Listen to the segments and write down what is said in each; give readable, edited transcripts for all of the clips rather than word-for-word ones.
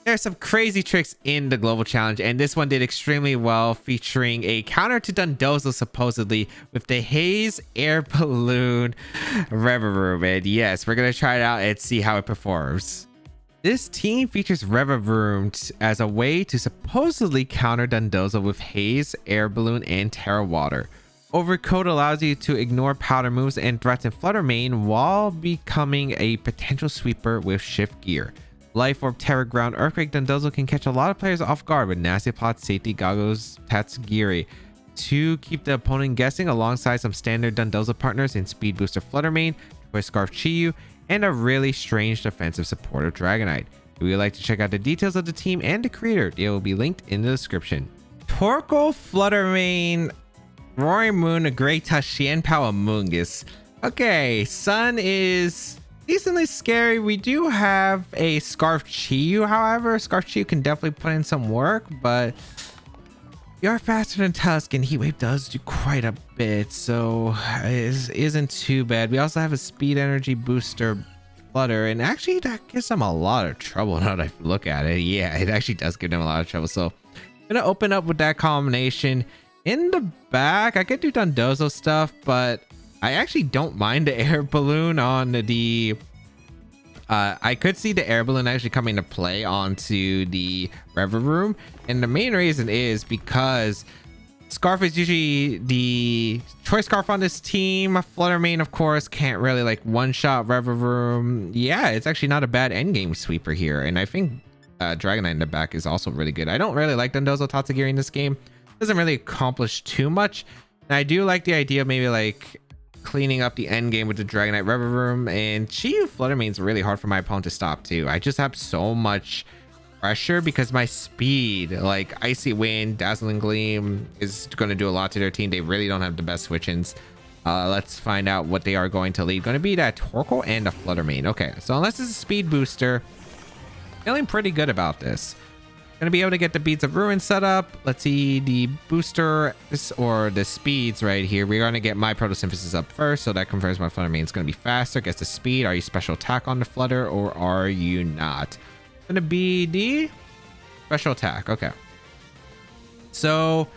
There's some crazy tricks in the global challenge, and this one did extremely well, featuring a counter to Dondozo supposedly with the Haze Air Balloon Revavroom. And yes, we're gonna try it out and see how it performs. This team features Revavroom as a way to supposedly counter Dondozo with Haze, Air Balloon, and Terra Water. Overcoat allows you to ignore powder moves and threats in Flutter Mane while becoming a potential sweeper with Shift Gear. Life Orb, Terra Ground, Earthquake, Dondozo can catch a lot of players off guard with Nasty Plot, Safety Goggles, Tatsugiri to keep the opponent guessing, alongside some standard Dondozo partners in Speed Booster Flutter Mane, Toy Scarf Chiyu, and a really strange defensive support of Dragonite. If you would like to check out the details of the team and the creator, they will be linked in the description. Torkoal, Flutter Mane, Roaring Moon, a Great Touch, Xianpao, Amoonguss. Okay, Sun is decently scary. We do have a Scarf Chiyu, however. Scarf Chiyu can definitely put in some work, but you are faster than Tusk, and Heat Wave does do quite a bit, so it isn't too bad. We also have a Speed Energy Booster Flutter, and actually that gives them a lot of trouble now that I look at it. Yeah, it actually does give them a lot of trouble, so I'm gonna open up with that combination. In the back, I could do Dondozo stuff, but I actually don't mind the air balloon on the I could see the air balloon actually coming to play onto the Revavroom, and the main reason is because Scarf is usually the choice scarf on this team. Flutter Mane, of course, can't really like one-shot Revavroom. Yeah, it's actually not a bad endgame sweeper here, and I think Dragonite in the back is also really good. I don't really like Dondozo Tatsugiri in this game. Doesn't really accomplish too much, and I do like the idea of maybe like cleaning up the end game with the Dragonite Revavroom. And Chiyu Flutter Mane's really hard for my opponent to stop too. I just have so much pressure because my speed, like Icy Wind, Dazzling Gleam, is going to do a lot to their team. They really don't have the best switch-ins. Let's find out what they are going to lead. Going to be that Torkoal and a Flutter Mane. Okay, so unless it's a speed booster, feeling pretty good about this. Gonna be able to get the Beads of Ruin set up. Let's see the booster or the speeds right here. We're gonna get my photosynthesis up first, so that confirms my Flutter Mane is gonna be faster. Gets the speed. Are you special attack on the Flutter or are you not? Gonna be the special attack. Okay. So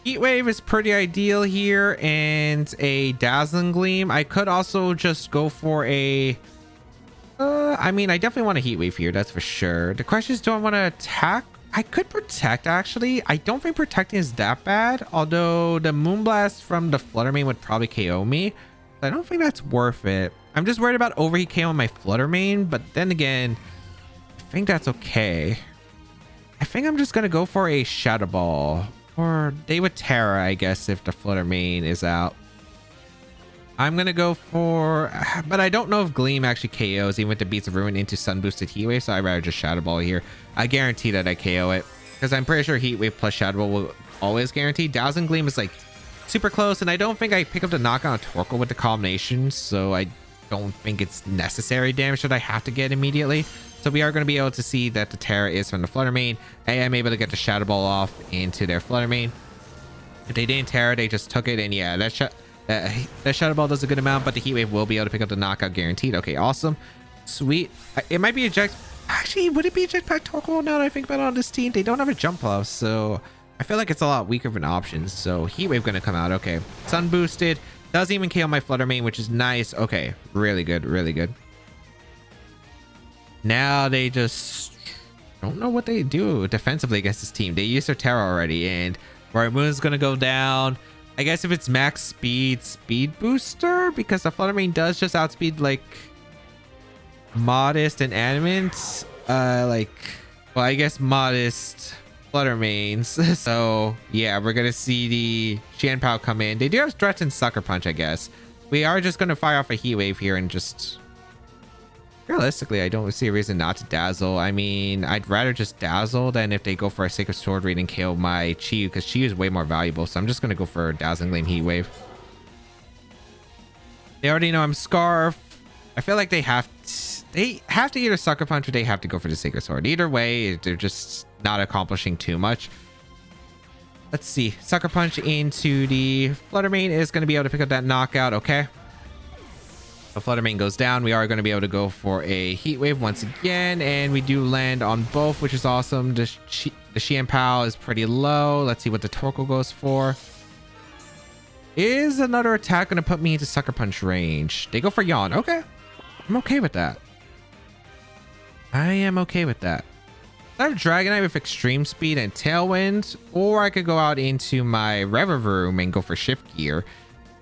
Heat Wave is pretty ideal here, and a Dazzling Gleam. I could also just go for a I mean, I definitely want a Heat Wave here, that's for sure. The question is, do I want to attack? I could protect, actually. I don't think protecting is that bad, although the Moonblast from the Flutter Mane would probably KO me. I don't think that's worth it. I'm just worried about overheat KO on my Flutter Mane, but then again, I think that's okay. I think I'm just going to go for a Shadow Ball, or they would Terra, I guess, if the Flutter Mane is out. I'm going to go for, but I don't know if Gleam actually KOs even with the Beats of Ruin into Sun Boosted Heat Wave, so I'd rather just Shadow Ball here. I guarantee that I KO it, because I'm pretty sure Heat Wave plus Shadow Ball will always guarantee. Dazzling Gleam is like super close, and I don't think I pick up the knockout on Torkoal with the combination, so I don't think it's necessary damage that I have to get immediately. So we are going to be able to see that the Terra is from the Flutter Mane. I am able to get the Shadow Ball off into their Flutter Mane. If they didn't Terra, they just took it, and yeah, that Shadow Ball does a good amount, but the Heat Wave will be able to pick up the knockout guaranteed. Okay, awesome. Sweet. It might be eject. Actually, would it be Jetpack Torkoal now that I think about it on this team? They don't have a jump off, so I feel like it's a lot weaker of an option. So Heat Wave gonna come out. Okay. Sun boosted. Does even KO my Flutter Mane, which is nice. Okay. Really good. Really good. Now they just don't know what they do defensively against this team. They used their Terra already, and Roaring Moon is gonna go down. I guess if it's max speed booster, because the Flutter Mane does just outspeed like Modest and Animant, well, I guess Modest Flutter Manes. So yeah, we're gonna see the Xianpao come in. They do have Stretch and Sucker Punch, I guess. We are just gonna fire off a Heat Wave here, and just realistically, I don't see a reason not to Dazzle. I mean, I'd rather just Dazzle than if they go for a Sacred Sword Read and KO my Chiyu, because Chiyu is way more valuable. So I'm just gonna go for a Dazzling Gleam Heat Wave. They already know I'm Scarf. I feel like they have to either Sucker Punch or they have to go for the Sacred Sword. Either way, they're just not accomplishing too much. Let's see. Sucker Punch into the Flutter Mane is going to be able to pick up that knockout. Okay. The Flutter Mane goes down. We are going to be able to go for a Heat Wave once again, and we do land on both, which is awesome. The Xianpao is pretty low. Let's see what the Torkoal goes for. Is another attack going to put me into Sucker Punch range? They go for Yawn. Okay. I'm okay with that. I am okay with that. I have Dragonite with Extreme Speed and Tailwind, or I could go out into my Revavroom and go for Shift Gear.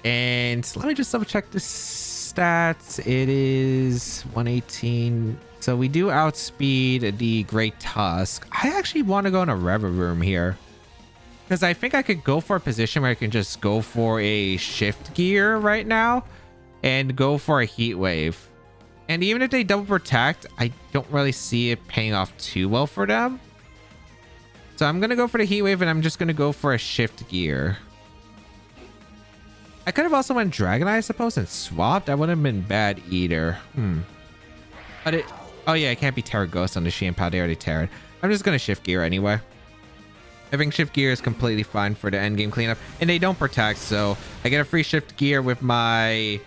And let me just double check the stats. It is 118. So we do outspeed the Great Tusk. I actually want to go in a Revavroom here, because I think I could go for a position where I can just go for a Shift Gear right now and go for a Heat Wave. And even if they double protect, I don't really see it paying off too well for them. So I'm going to go for the Heat Wave, and I'm just going to go for a Shift Gear. I could have also went Dragonite, I suppose, and swapped. That wouldn't have been bad either. But it... Oh, yeah, it can't be Terra Ghost on the Xianpao. They already Terra. I'm just going to Shift Gear anyway. I think Shift Gear is completely fine for the endgame cleanup. And they don't protect, so I get a free Shift Gear with my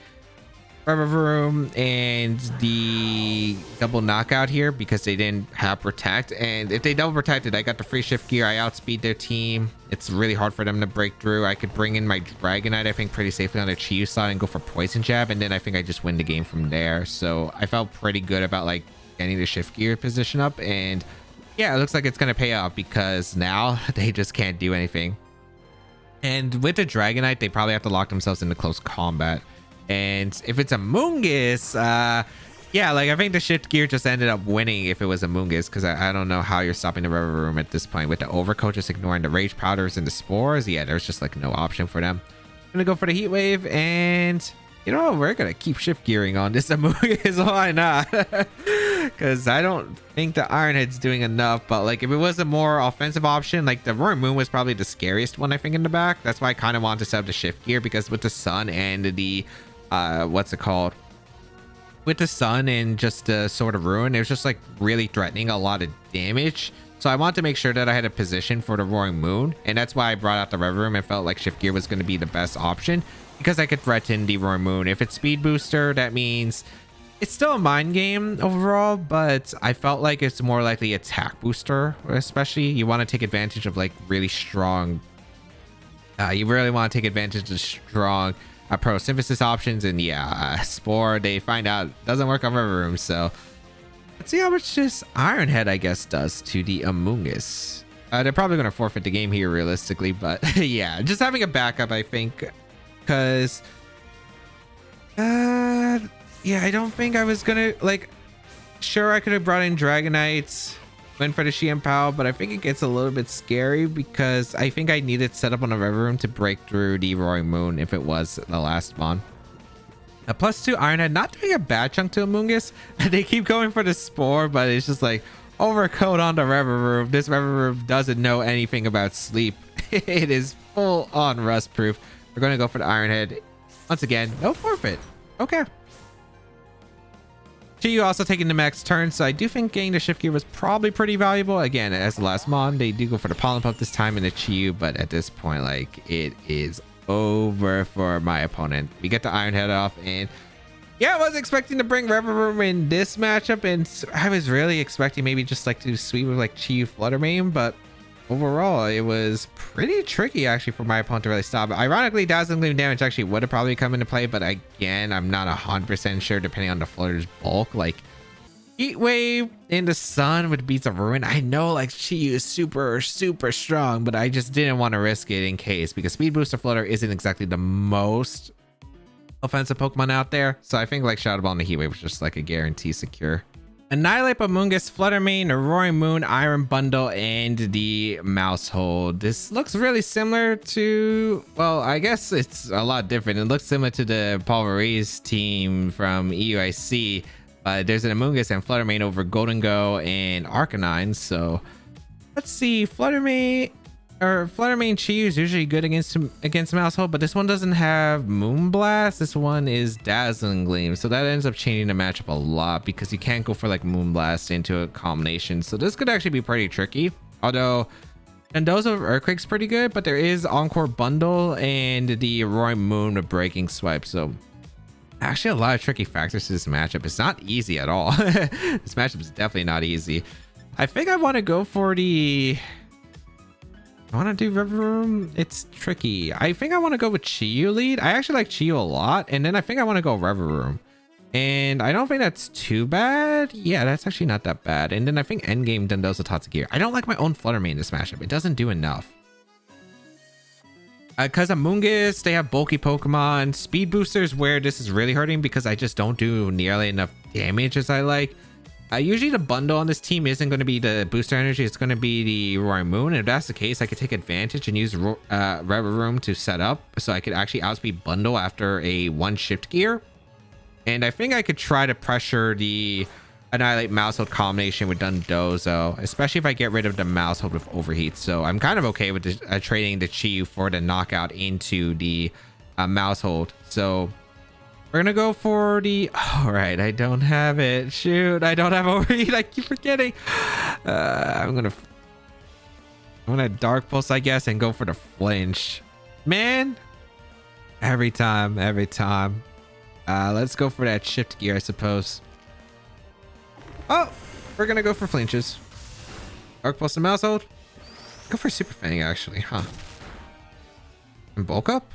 Revavroom and the double knockout here because they didn't have protect. And if they double protected, I got the free Shift Gear. I outspeed their team. It's really hard for them to break through. I could bring in my Dragonite, I think, pretty safely on their Chiyu slot and go for Poison Jab, and then I think I just win the game from there. So I felt pretty good about like getting the Shift Gear position up, and yeah, it looks like it's gonna pay off because now they just can't do anything. And with the Dragonite, they probably have to lock themselves into close combat. And if it's Amoonguss, yeah, like I think the Shift Gear just ended up winning if it was Amoonguss, because I don't know how you're stopping the Revavroom at this point with the Overcoat just ignoring the Rage Powders and the Spores. Yeah, there's just like no option for them. I'm gonna go for the Heat Wave, and you know, we're gonna keep Shift Gearing on this Amoonguss. Why not? Because I don't think the Iron Head's doing enough. But like if it was a more offensive option, like the Roaring Moon was probably the scariest one, I think, in the back. That's why I kind of wanted to set up the Shift Gear, because with the Sun and the what's it called, with the Sun and just the Sword of Ruin, it was just like really threatening a lot of damage. So I wanted to make sure that I had a position for the Roaring Moon, and that's why I brought out the Revavroom and felt like Shift Gear was going to be the best option, because I could threaten the Roaring Moon. If it's Speed Booster, that means it's still a mind game overall, but I felt like it's more likely Attack Booster. Especially you want to take advantage of like really strong, you really want to take advantage of strong Photosynthesis options. And yeah, Spore, they find out doesn't work on Revavroom. So let's see how much this Iron Head, I guess, does to the Amoonguss. They're probably going to forfeit the game here realistically, but yeah, just having a backup, I think, because yeah, I don't think I was gonna, like, sure, I could have brought in Dragonites, went for the Xianpao, but I think it gets a little bit scary because I think I needed set up on a Revavroom to break through the Roaring Moon if it was the last one. A +2 Iron Head, not doing a bad chunk to Amoonguss. They keep going for the Spore, but it's just like overcoat on the Revavroom. This Revavroom doesn't know anything about sleep. It is full on rust proof. We're going to go for the Iron Head. Once again, no forfeit. Okay. Chiyu also taking the max turn, so I do think getting the Shift Gear was probably pretty valuable. Again, as the last mon, they do go for the Pollen Puff this time in the Chiyu, but at this point, like, it is over for my opponent. We get the Iron Head off, and yeah, I was expecting to bring Revavroom in this matchup, and I was really expecting maybe just like to sweep with like Chiyu Flutter Mane, but overall, it was pretty tricky actually for my opponent to really stop. Ironically, Dazzling Gleam damage actually would have probably come into play, but again, I'm not 100% sure depending on the Flutter's bulk. Like, Heat Wave in the Sun with Beats of Ruin, I know like Chiyu is super strong, but I just didn't want to risk it in case, because Speed Booster Flutter isn't exactly the most offensive Pokemon out there. So I think like Shadow Ball and the Heat Wave was just like a guarantee secure. Annihilate Amoonguss, Flutter Mane, Roaring Moon, Iron Bundle, and the Mouse Hold. This looks really similar to, well, I guess it's a lot different. It looks similar to the Paul Marie's team from EUIC. There's an Amoonguss and Flutter Mane over Golden Go and Arcanine. So let's see. Flutter Mane Chiyu is usually good against Mouse Hold, but this one doesn't have Moonblast. This one is Dazzling Gleam, so that ends up changing the matchup a lot because you can't go for like Moonblast into a combination. So this could actually be pretty tricky. Although Dondozo of Earthquake's pretty good, but there is Encore Bundle and the Roaring Moon with Breaking Swipe. So Actually, a lot of tricky factors to this matchup. It's not easy at all. This matchup is definitely not easy. I think I want to go for the... I want to do Revavroom. It's tricky. I think I want to go with Chiyu lead. I actually like Chiyu a lot. And then I think I want to go Revavroom. And I don't think that's too bad. Yeah, that's actually not that bad. And then I think endgame Dondozo Tatsugiri. I don't like my own Flutter Mane in this matchup. It doesn't do enough. Because Amoonguss, they have bulky Pokemon. Speed boosters where this is really hurting because I just don't do nearly enough damage as I like. Usually the bundle on this team isn't going to be the booster energy. It's going to be the Roaring Moon. And if that's the case, I could take advantage and use Revavroom to set up. So I could actually outspeed bundle after a one shift gear. And I think I could try to pressure the Annihilate Mousehold combination with Dondozo, especially if I get rid of the Mousehold with Overheat. So I'm kind of okay with trading the Chiyu for the knockout into the Mousehold. So we're gonna go for the... All right, I don't have it. Shoot, I don't have Overheat. I keep forgetting. I'm gonna Dark Pulse, I guess, and go for the flinch. Man, every time. Let's go for that shift gear, I suppose. Oh, we're gonna go for flinches. Dark Pulse and Mousehold. Go for Super Fang, actually, huh? And bulk up?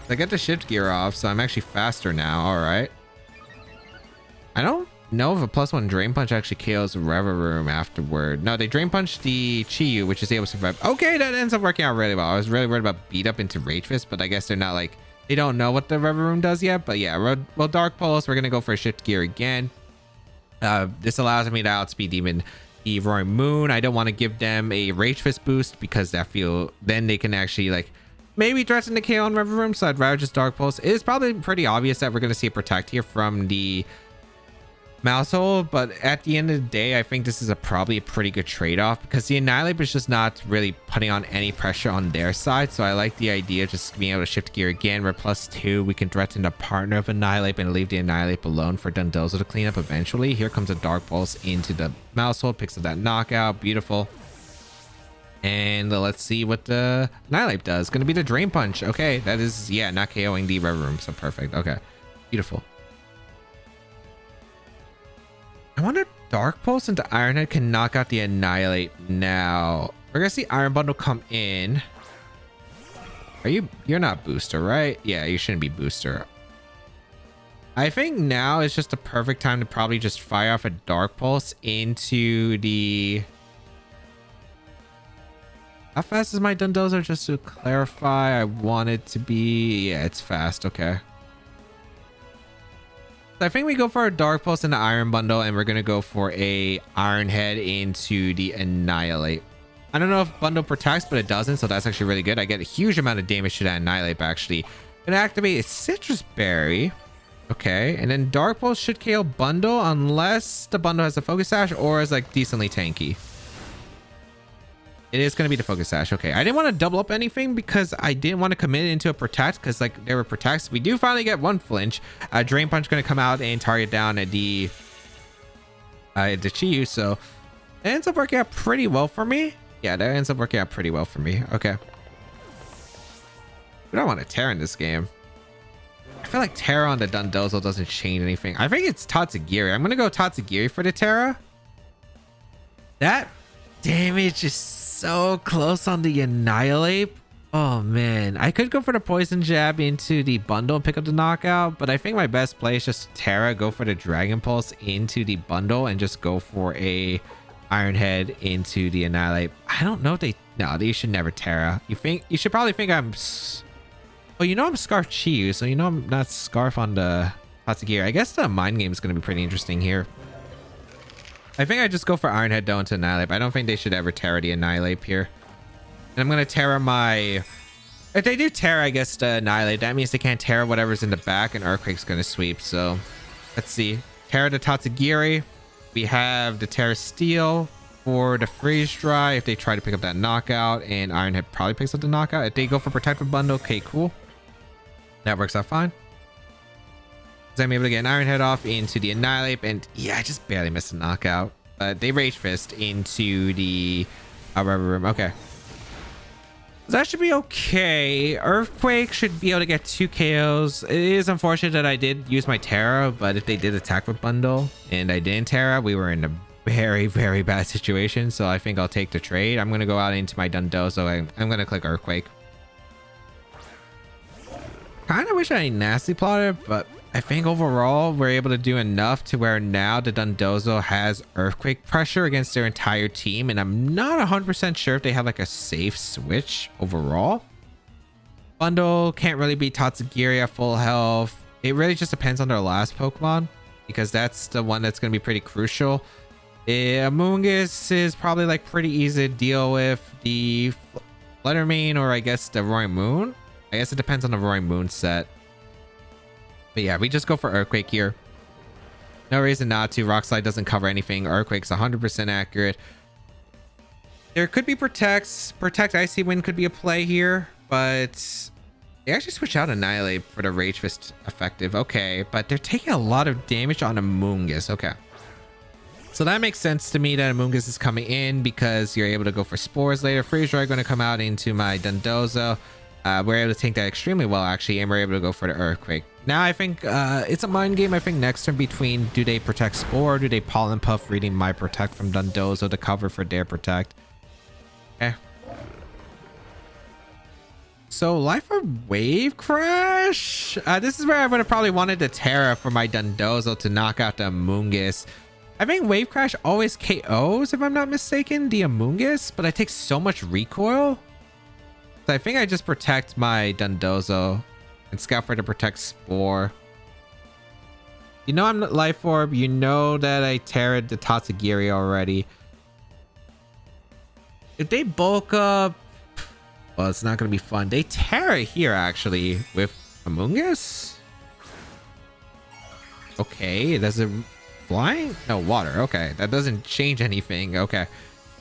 I get the shift gear off, so I'm actually faster now. All right. I don't know if a +1 Drain Punch actually KOs Revavroom afterward. No, they Drain Punch the Chiyu, which is able to survive. Okay, that ends up working out really well. I was really worried about beat up into Rage Fist, but I guess they're not like... They don't know what the Revavroom does yet, but yeah, well, Dark Pulse, we're going to go for a shift gear again. This allows me to outspeed even the Roaring Moon. I don't want to give them a Rage Fist boost because then they can actually like maybe threaten the KO on Revavroom, so I'd rather just Dark Pulse. It is probably pretty obvious that we're going to see a Protect here from the Mousehold, but at the end of the day, I think this is probably a pretty good trade-off because the Annihilate is just not really putting on any pressure on their side. So I like the idea of just being able to shift gear again. We're +2. We can threaten the partner of Annihilate and leave the Annihilate alone for Dondozo to clean up eventually. Here comes a Dark Pulse into the Mousehold, picks up that knockout. Beautiful. And let's see what the Annihilate does. Going to be the Drain Punch. Okay, that is, yeah, not KOing the Revavroom. So perfect. Okay, beautiful. I wonder if Dark Pulse into Iron Head can knock out the Annihilate now. We're gonna see Iron Bundle come in. You're not booster, right? Yeah, you shouldn't be booster. I think now is just the perfect time to probably just fire off a Dark Pulse into the... How fast is my Dondozo? Just to clarify, I want it to be... Yeah, it's fast. Okay. I think we go for a Dark Pulse and the Iron Bundle, and we're going to go for a Iron Head into the Annihilate. I don't know if Bundle protects, but it doesn't, so that's actually really good. I get a huge amount of damage to that Annihilate, but actually. Going to activate a Citrus Berry. Okay, and then Dark Pulse should KO Bundle unless the Bundle has a Focus Sash or is like decently tanky. It is going to be the Focus Sash. Okay, I didn't want to double up anything because I didn't want to commit into a Protect because like there were Protects. We do finally get one flinch. Drain Punch going to come out and target down at the Chiyu. So it ends up working out pretty well for me. Yeah, that ends up working out pretty well for me. Okay. We don't want to Terra in this game. I feel like Terra on the Dondozo doesn't change anything. I think it's Tatsugiri. I'm going to go Tatsugiri for the Terra. That damage is so close on the Annihilate. Oh man, I could go for the Poison Jab into the Bundle and pick up the knockout, but I think my best play is just Terra, go for the Dragon Pulse into the Bundle and just go for a Iron Head into the Annihilate. I don't know if they should never Terra. You should probably think I'm... Well, you know I'm Scarf Chiyu, so you know I'm not Scarf on the Tatsugiri. I guess the mind game is going to be pretty interesting here. I think I just go for Iron Head though into Annihilate. I don't think they should ever Terra the Annihilate here. And I'm going to Terra my... If they do Terra, I guess, the Annihilate, that means they can't Terra whatever's in the back and Earthquake's going to sweep. So, let's see. Terra the Tatsugiri. We have the Terra Steel for the Freeze Dry if they try to pick up that knockout. And Iron Head probably picks up the knockout. If they go for Protective Bundle, okay, cool. That works out fine. So I'm able to get an Iron Head off into the Annihilate, and yeah, I just barely missed a knockout. But they Rage Fist into the Revavroom. Okay. That should be okay. Earthquake should be able to get 2 KOs. It is unfortunate that I did use my Terra, but if they did attack with bundle and I didn't Terra, we were in a very, very bad situation. So I think I'll take the trade. I'm going to go out into my Dondozo. I'm going to click Earthquake. Kind of wish I nasty plotted, but I think overall we're able to do enough to where now the Dondozo has Earthquake pressure against their entire team, and I'm not 100% sure if they have like a safe switch overall. Bundle can't really beat Tatsugiri at full health. It really just depends on their last Pokemon, because that's the one that's going to be pretty crucial. Amoonguss is probably like pretty easy to deal with. The Flutter Mane, or I guess the Roaring Moon. I guess it depends on the Roaring Moon set. But yeah, we just go for Earthquake here. No reason not to. Rock Slide doesn't cover anything. Earthquake's 100% accurate. There could be Protects. Protect Icy Wind could be a play here, but they actually switch out Annihilate for the Rage Fist effective. Okay, but they're taking a lot of damage on Amoonguss. Okay. So that makes sense to me that Amoonguss is coming in because you're able to go for Spores later. Freeze Ray going to come out into my Dondozo. We're able to tank that extremely well, actually, and we're able to go for the Earthquake. Now, I think it's a mind game. I think next turn between do they Protect Spore or do they Pollen Puff, reading my Protect from Dondozo to cover for their Protect. Okay. So, Life or Wave Crash? This is where I would have probably wanted the Terra for my Dondozo to knock out the Amoonguss. I think Wave Crash always KOs, if I'm not mistaken, the Amoonguss, but I take so much recoil. So I think I just protect my Dondozo and Scout for to protect Spore. You know I'm not Life Orb. You know that I Terra'd the Tatsugiri already. If they bulk up, well, it's not going to be fun. They Terra here, actually, with Amoonguss. Okay, does it flying? No, water. Okay, that doesn't change anything. Okay,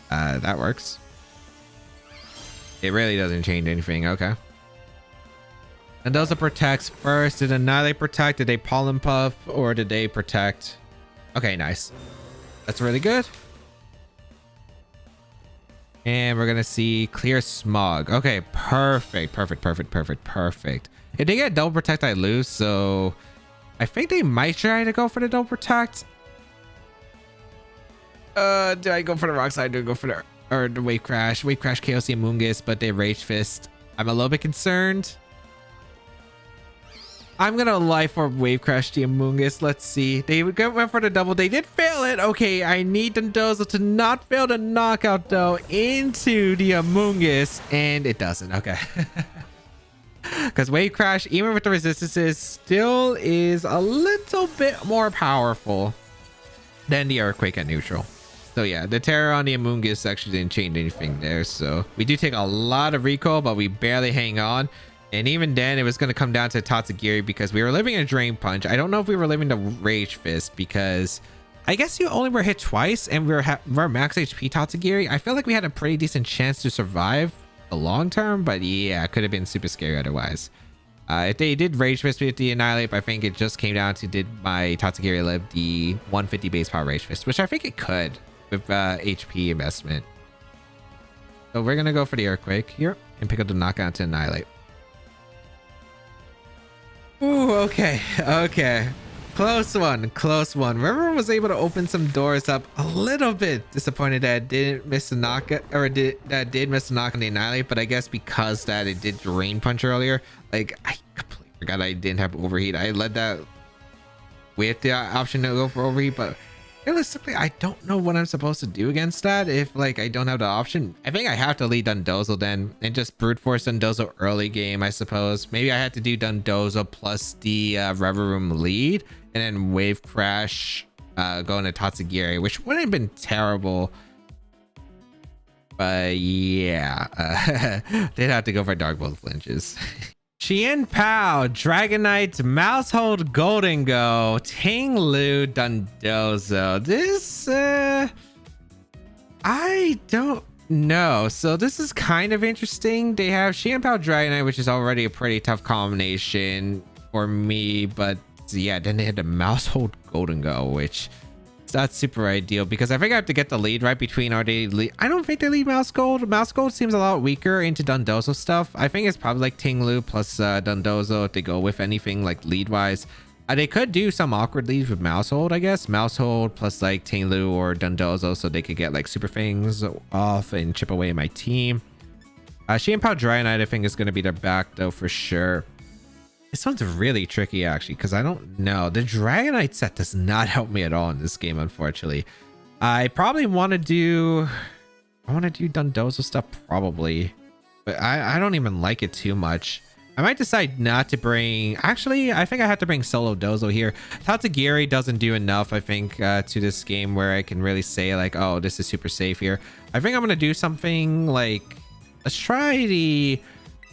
that works. It really doesn't change anything. Okay. And those are protects first. Did Annihilate protect? Did they Pollen Puff? Or did they protect? Okay, nice. That's really good. And we're going to see Clear Smog. Okay, perfect. Perfect, perfect, perfect, perfect. If they get double protect, I lose. So I think they might try to go for the double protect. Do I go for the Rock Slide? Do I go for the... or the Wave Crash? Wave Crash KOs the Amoonguss, but they Rage Fist. I'm a little bit concerned. I'm gonna Life Orb Wave Crash the Amoonguss. Let's see. They went for the double. They did fail it. Okay, I need Dondozo to not fail the knockout though into the Amoonguss, and it doesn't. Okay. Because Wave Crash, even with the resistances, still is a little bit more powerful than the Earthquake at neutral. So yeah, the Terror on the Amoonguss actually didn't change anything there. So we do take a lot of recoil, but we barely hang on. And even then, it was going to come down to Tatsugiri because we were living a Drain Punch. I don't know if we were living the Rage Fist because I guess you only were hit twice and we're max HP Tatsugiri. I feel like we had a pretty decent chance to survive the long term, but yeah, it could have been super scary otherwise. If they did Rage Fist with the Annihilate, I think it just came down to did my Tatsugiri live the 150 base power Rage Fist, which I think it could with HP investment. So we're going to go for the Earthquake here and pick up the knockout to Annihilate. Ooh, okay, okay. Close one, close one. Revavroom was able to open some doors up. A little bit disappointed that it didn't miss a knock, or that did miss a knock on the Annihilate, but I guess because that it did Drain Punch earlier, like I completely forgot I didn't have Overheat. I led that with the option to go for Overheat, but realistically, I don't know what I'm supposed to do against that if like I don't have the option. I think I have to lead Dondozo then and just brute force Dondozo early game, I suppose. Maybe I had to do Dondozo plus the Revavroom lead and then Wave Crash going to Tatsugiri, which wouldn't have been terrible. But yeah, they'd have to go for Dark Bolt flinches. Chien Pao, Dragonite, Mousehold, Golden Go, Ting Lu, Dondozo. This, I don't know. So this is kind of interesting. They have Chien Pao, Dragonite, which is already a pretty tough combination for me. But yeah, then they had the Mousehold, Golden Go, which It's not super ideal because I think I have to get the lead right between our daily lead. I don't think they lead Mouse Gold. Mouse Gold seems a lot weaker into Dondozo stuff. I think it's probably like Tinglu plus Dondozo if they go with anything like lead wise. They could do some awkward leads with Mousehold, I guess. Mousehold plus like Tinglu or Dondozo so they could get like Super Fangs off and chip away at my team. Xianpao Dragonite I think is going to be their back though for sure. This one's really tricky actually because I don't know. The Dragonite set does not help me at all in this game, unfortunately. I probably want to do... Dondozo stuff probably. But I don't even like it too much. I might decide not to bring... Actually, I think I have to bring Solo Dozo here. Tatsugiri doesn't do enough, I think, to this game where I can really say, like, oh, this is super safe here. I think I'm going to do something like... Let's try the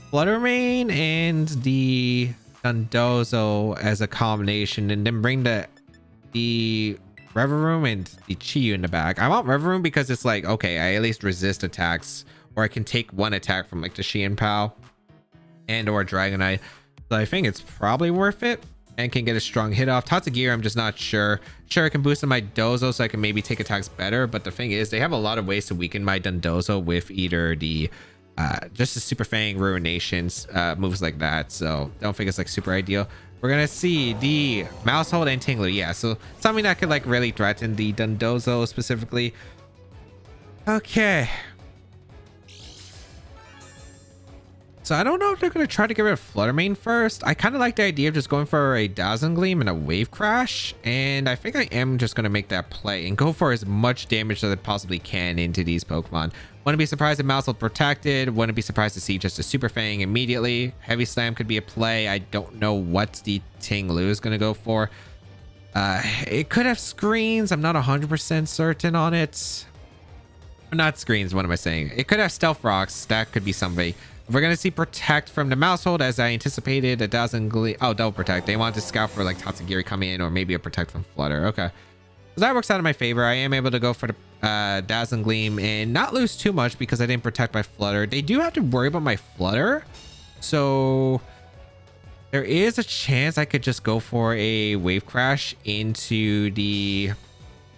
Flutter Mane and the Dondozo as a combination, and then bring the Revavroom and the Chiyu in the back. I want Revavroom because it's like, okay, I at least resist attacks, or I can take one attack from like the Xianpao and or Dragonite. So I think it's probably worth it and can get a strong hit off. Tatsugiri, I'm just not sure. Sure, I can boost in my Dozo so I can maybe take attacks better, but the thing is they have a lot of ways to weaken my Dondozo with either the just the Super Fang Ruinations moves like that. So don't think it's like super ideal. We're gonna see the Mousehold and Tinglu. Yeah, so something that could like really threaten the Dondozo specifically. Okay. So I don't know if they're going to try to get rid of Flutter Mane first. I kind of like the idea of just going for a Dazzling Gleam and a Wave Crash. And I think I am just going to make that play and go for as much damage as I possibly can into these Pokemon. Wouldn't be surprised if Mousehold protected. Wouldn't be surprised to see just a Super Fang immediately. Heavy Slam could be a play. I don't know what the Tinglu is going to go for. It could have screens. I'm not 100% certain on it. Not screens, what am I saying? It could have Stealth Rocks. That could be somebody. We're going to see Protect from the Mousehold as I anticipated. A Dazzling Gleam. Oh, Double Protect. They wanted to scout for like Tatsugiri coming in, or maybe a Protect from Flutter. Okay. So that works out in my favor. I am able to go for the Dazzling Gleam and not lose too much because I didn't protect my Flutter. They do have to worry about my Flutter. So there is a chance I could just go for a Wave Crash into the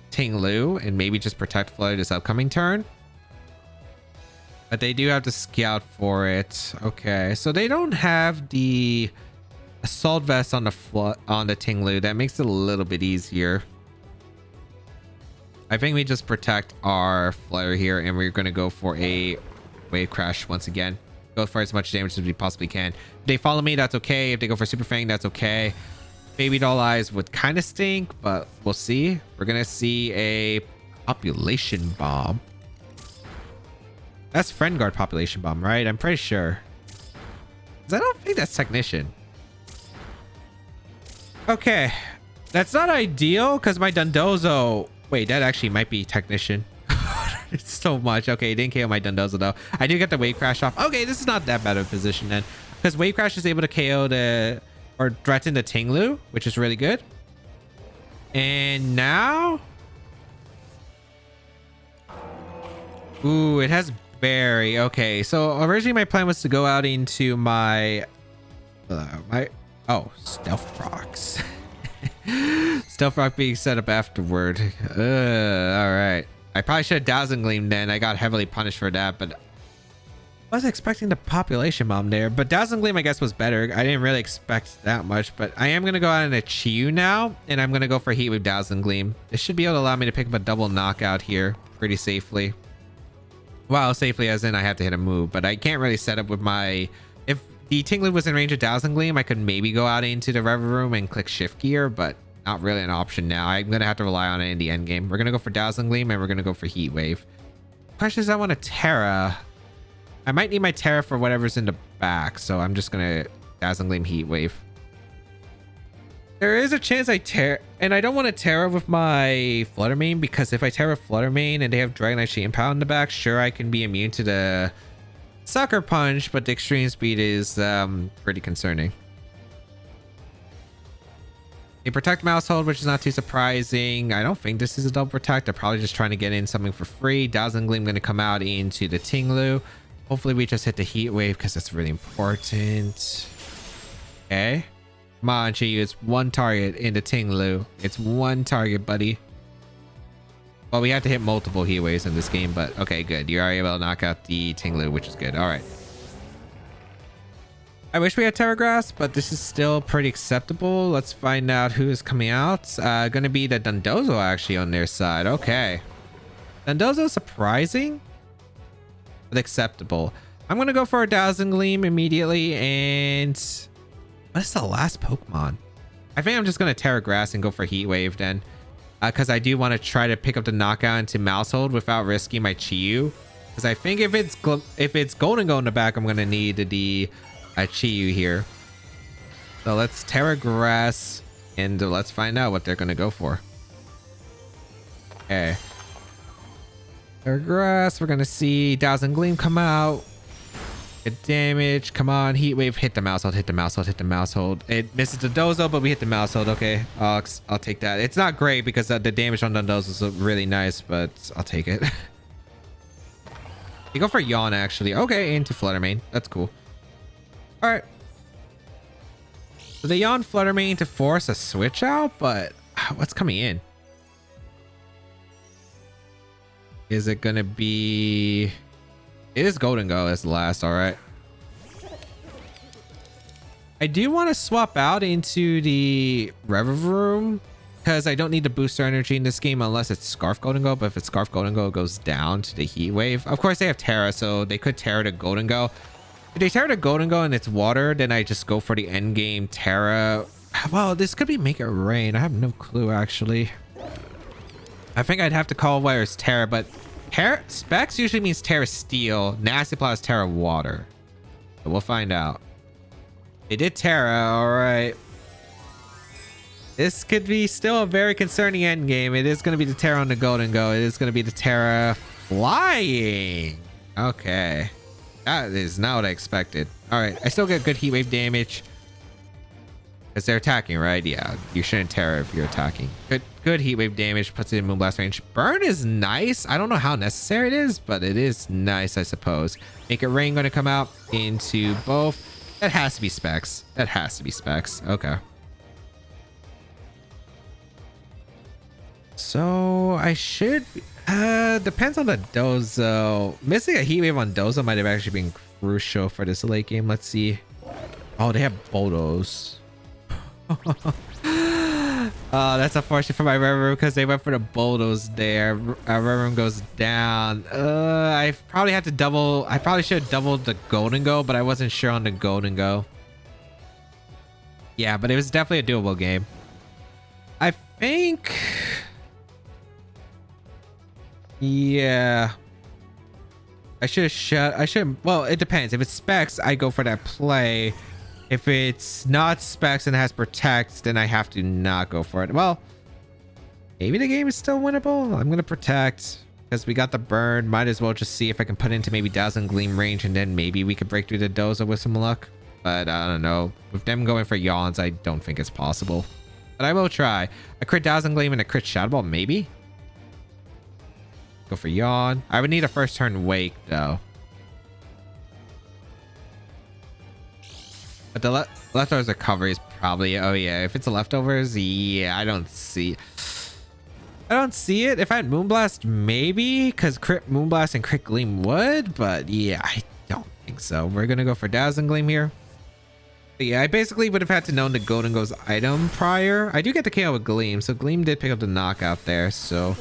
Tinglu and maybe just protect Flutter this upcoming turn. But they do have to scout for it. Okay, so they don't have the Assault Vest on the Tinglu. That makes it a little bit easier. I think we just protect our Flutter here, and we're going to go for a Wave Crash once again. Go for as much damage as we possibly can. If they follow me, that's okay. If they go for Super Fang, that's okay. Baby Doll Eyes would kind of stink, but we'll see. We're going to see a Population Bomb. That's Friend Guard Population Bomb, right? I'm pretty sure. 'Cause I don't think that's Technician. Okay. That's not ideal because my Dondozo... Wait, that actually might be Technician. It's so much. Okay, it didn't KO my Dondozo though. I do get the Wave Crash off. Okay, this is not that bad of a position then. Because Wave Crash is able to KO the... or threaten the Tinglu, which is really good. And now... Ooh, it has... Berry. Okay, so originally my plan was to go out into my Stealth Rocks. Stealth Rock being set up afterward. All right, I probably should have Dazzling Gleam then. I got heavily punished for that, but I wasn't expecting the Population Bomb there. But Dazzling Gleam I guess was better. I didn't really expect that much, but I am gonna go out in a Chiyu now, and I'm gonna go for Heat with Dazzling Gleam. This should be able to allow me to pick up a double knockout here pretty safely. Well, safely as in I have to hit a move, but I can't really set up with my... If the Tinglu was in range of Dazzling Gleam, I could maybe go out into the Revavroom and click Shift Gear, but not really an option now. I'm going to have to rely on it in the end game. We're going to go for Dazzling Gleam, and we're going to go for Heat Wave. Question is, I want a Terra. I might need my Terra for whatever's in the back, so I'm just going to Dazzling Gleam Heat Wave. There is a chance I tear, and I don't want to Terra with my Flutter Mane, because if I Terra Flutter Mane and they have Dragonite Xianpao in the back, sure, I can be immune to the Sucker Punch, but the extreme speed is pretty concerning. They protect Mousehold, which is not too surprising. I don't think this is a double protect. They're probably just trying to get in something for free. Dazzling Gleam going to come out into the Tinglu. Hopefully we just hit the Heat Wave because that's really important. Okay. Come on, Chiyu. It's one target in the Tinglu. It's one target, buddy. Well, we have to hit multiple heat waves in this game, but okay, good. You are able to knock out the Tinglu, which is good. All right. I wish we had Terra Grass, but this is still pretty acceptable. Let's find out who is coming out. Gonna be the Dondozo actually on their side. Okay. Dondozo surprising, but acceptable. I'm gonna go for a Dazzling Gleam immediately. And what's the last Pokemon? I think I'm just gonna Terra Grass and go for Heat Wave then. Because I do want to try to pick up the knockout into Mousehold without risking my Chi-Yu. Because I think if it's Golden Go in the back, I'm gonna need the Chi-Yu here. So let's Terra Grass and let's find out what they're gonna go for. Okay. Terra Grass, we're gonna see Dazzling Gleam come out. Good damage. Come on, Heat Wave. Hit the Mousehold. Hit the Mousehold. Hit the Mousehold. It misses the Dondozo, but we hit the Mousehold. Okay, I'll take that. It's not great because the damage on Dondozo is really nice, but I'll take it. You go for Yawn actually. Okay, into Flutter Mane. That's cool. All right. So they Yawn Flutter Mane to force a switch out, but what's coming in? Is it gonna be? It is Golden Go as the last. All right. I do want to swap out into the Revavroom because I don't need the booster energy in this game unless it's Scarf Golden Go. But if it's Scarf Golden Go, it goes down to the Heat Wave. Of course, they have Terra, so they could Terra to Golden Go. If they Terra to Golden Go and it's water, then I just go for the end game Terra. Well, this could be Make It Rain. I have no clue actually. I think I'd have to call where it's Terra, but Terra Specs usually means Terra Steel. Nasty Plot is Terra Water. So we'll find out. It did Terra, alright. This could be still a very concerning end game. It is going to be the Terra on the Golden Go. It is going to be the Terra Flying. Okay. That is not what I expected. Alright, I still get good Heat Wave damage. Because they're attacking, right? Yeah, you shouldn't Terra if you're attacking. Good Heat Wave damage, puts it in Moonblast range. Burn is nice. I don't know how necessary it is, but it is nice, I suppose. Make It Rain going to come out into both. That has to be Specs. That has to be Specs. Okay. So I should... depends on the Dozo. Missing a Heat Wave on Dozo might have actually been crucial for this late game. Let's see. Oh, they have Bodos. That's unfortunate for my Revavroom because they went for the Bodos there. Revavroom goes down. I probably had to double. I probably should have doubled the Golden Go, but I wasn't sure on the Golden Go. Yeah, but it was definitely a doable game. I think. Yeah. I should have shut. I should. Well, it depends. If it's Specs, I go for that play. If it's not Specs and has Protect, then I have to not go for it. Well, maybe the game is still winnable. I'm going to Protect because we got the burn. Might as well just see if I can put into maybe Dazzling Gleam range and then maybe we could break through the Dozo with some luck. But I don't know. With them going for Yawns, I don't think it's possible. But I will try. A crit Dazzling Gleam and a crit Shadow Ball, maybe? Go for Yawn. I would need a first turn Wake, though. But the leftovers recovery is probably... Oh, yeah. If it's a leftovers, yeah, I don't see it. If I had Moonblast, maybe. Because crit Moonblast and crit Gleam would. But, yeah, I don't think so. We're going to go for Dazzling Gleam here. But, yeah, I basically would have had to know the Golden Go's item prior. I do get the KO with Gleam. So, Gleam did pick up the knockout there. So,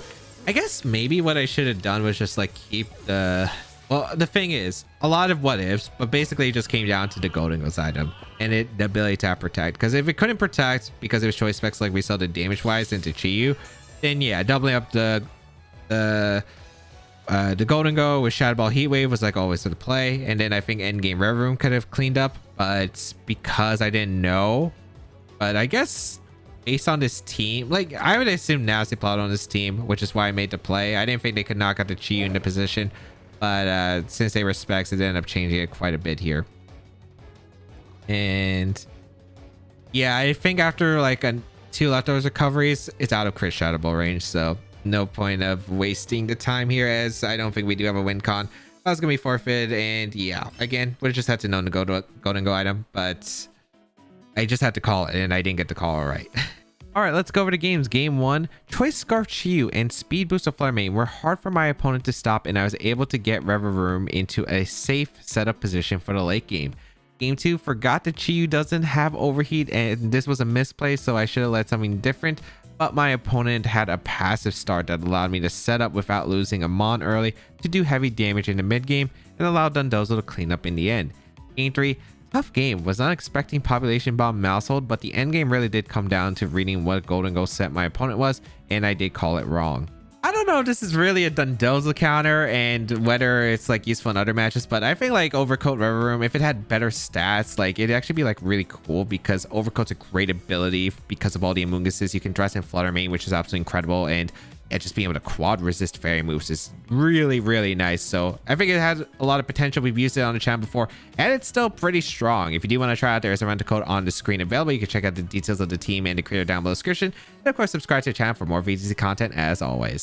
I guess maybe what I should have done was just, like, keep the... Well, the thing is, a lot of what ifs, but basically it just came down to the Golden Go's item and the ability to Protect. Because if it couldn't Protect because it was choice specs like we saw the damage wise into Chi-Yu, then yeah, doubling up the Golden Go with Shadow Ball Heat Wave was like always to the play. And then I think Endgame Revavroom could have cleaned up, but because I didn't know, but I guess based on this team, like I would assume Nasty Plot on this team, which is why I made the play. I didn't think they could knock out the Chi-Yu into position. But since they were Specs, it ended up changing it quite a bit here. And yeah, I think after like two leftovers recoveries, it's out of crit Shadow Ball range. So no point of wasting the time here, as I don't think we do have a win con. That was going to be forfeit. And yeah, again, would have just had to know the Golden Go item. But I just had to call it and I didn't get the call right. All right, let's go over to games. Game 1, Choice Scarf Chiyu and Speed Boost of Flutter Mane were hard for my opponent to stop, and I was able to get Revavroom into a safe setup position for the late game. Game 2, forgot that Chiyu doesn't have Overheat, and this was a misplay, so I should have led something different, but my opponent had a passive start that allowed me to set up without losing a Mon early to do heavy damage in the mid game and allowed Dondozo to clean up in the end. Game 3, tough game. Was not expecting Population Bomb Mousehold, but the end game really did come down to reading what Golden Ghost set my opponent was, and I did call it wrong. I don't know if this is really a Dondozo counter and whether it's like useful in other matches, but I feel like Overcoat Revavroom, if it had better stats, like it'd actually be like really cool, because Overcoat's a great ability because of all the Amoongusses. You can dress in Flutter Mane, which is absolutely incredible, and just being able to quad resist fairy moves is really, really nice. So I think it has a lot of potential. We've used it on the channel before, and it's still pretty strong. If you do want to try out, there's a rental code on the screen available. You can check out the details of the team and the creator down below the description, and of course subscribe to the channel for more VGC content as always.